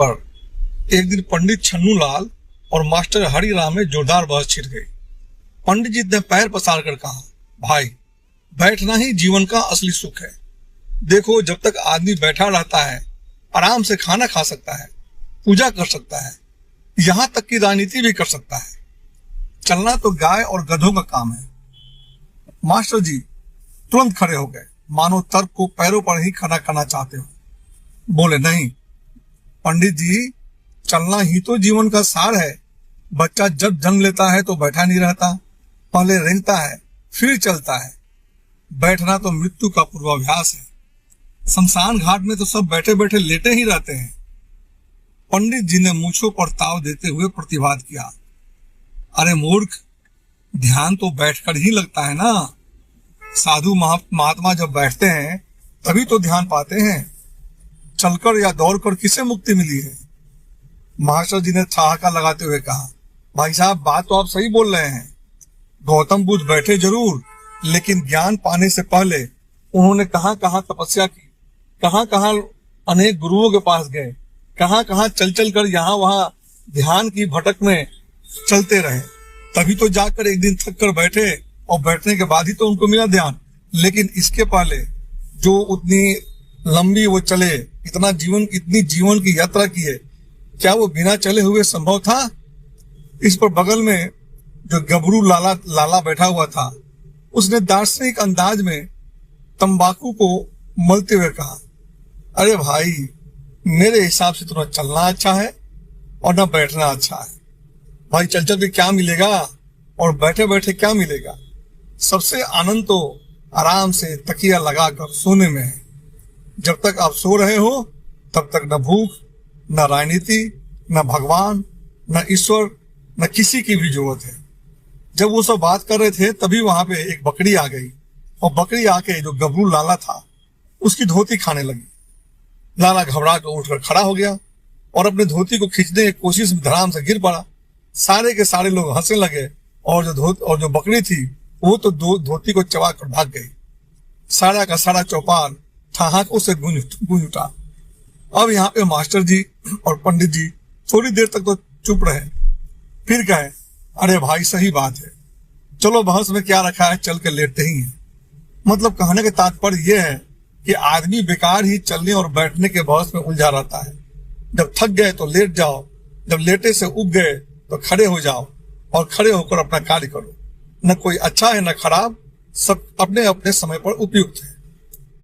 पर एक दिन पंडित छन्नू लाल और मास्टर हरि राम में जोरदार बहस छिड़ गई। पंडित जी ने पैर पसार कर कहा, भाई बैठना ही जीवन का असली सुख है। देखो, जब तक आदमी बैठा रहता है आराम से खाना खा सकता है, पूजा कर सकता है, यहां तक कि राजनीति भी कर सकता है। चलना तो गाय और गधों का काम है। मास्टर जी तुरंत खड़े हो गए, मानो तर्क को पैरों पर ही खड़ा करना चाहते हो। बोले, नहीं पंडित जी, चलना ही तो जीवन का सार है। बच्चा जब जन्म लेता है तो बैठा नहीं रहता, पहले रेंगता है फिर चलता है। बैठना तो मृत्यु का पूर्वाभ्यास है। शमशान घाट में तो सब बैठे बैठे लेटे ही रहते हैं। पंडित जी ने मूंछों पर ताव देते हुए प्रतिवाद किया, अरे मूर्ख, ध्यान तो बैठकर ही लगता है ना। साधु महात्मा जब बैठते हैं तभी तो ध्यान पाते हैं। चलकर या दौड़कर किसे मुक्ति मिली है? मास्टर जी ने ठहाका लगाते हुए कहा, भाई साहब बात तो आप सही बोल रहे हैं। गौतम बुद्ध बैठे जरूर, लेकिन ज्ञान पाने से पहले उन्होंने कहां कहां तपस्या की, कहां कहां अनेक गुरुओं के पास गए, कहां कहां चल चल कर यहाँ वहां ध्यान की भटक में चलते रहे। तभी तो जाकर एक दिन थक कर बैठे और बैठने के बाद ही तो उनको मिला ध्यान। लेकिन इसके पहले जो उतनी लंबी वो चले, इतनी जीवन की यात्रा की है, क्या वो बिना चले हुए संभव था? इस पर बगल में जो गबरू लाला बैठा हुआ था, उसने दार्शनिक अंदाज में तंबाकू को मलते हुए कहा, अरे भाई, मेरे हिसाब से तो न चलना अच्छा है और न बैठना अच्छा है। भाई चल चल के क्या मिलेगा और बैठे बैठे क्या मिलेगा? सबसे आनंद तो आराम से तकिया लगाकर सोने में है। जब तक आप सो रहे हो तब तक न भूख, न राजनीति, न भगवान, न ईश्वर, न किसी की भी जरूरत है। जब वो सब बात कर रहे थे तभी वहां पे एक बकरी आ गई और बकरी आके जो गबरू लाला था उसकी धोती खाने लगी। लाला घबरा कर उठकर खड़ा हो गया और अपने धोती को खींचने की कोशिश में धड़ाम से गिर पड़ा। सारे के सारे लोग हंसने लगे और जो बकरी थी वो तो धोती को चबा कर भाग गई। सारा का सारा चौपाल ठहाकों से गूंज उठा। अब यहाँ पे मास्टर जी और पंडित जी थोड़ी देर तक तो चुप रहे, फिर कहे, अरे भाई सही बात है, चलो बहस में क्या रखा है, चल के लेटते ही हैं। मतलब कहने का तात्पर्य यह है कि आदमी बेकार ही चलने और बैठने के बहस में उलझा रहता है। जब थक गए तो लेट जाओ, जब लेटे से उब गए तो खड़े हो जाओ और खड़े होकर अपना कार्य करो। न कोई अच्छा है न खराब, सब अपने अपने समय पर उपयुक्त है।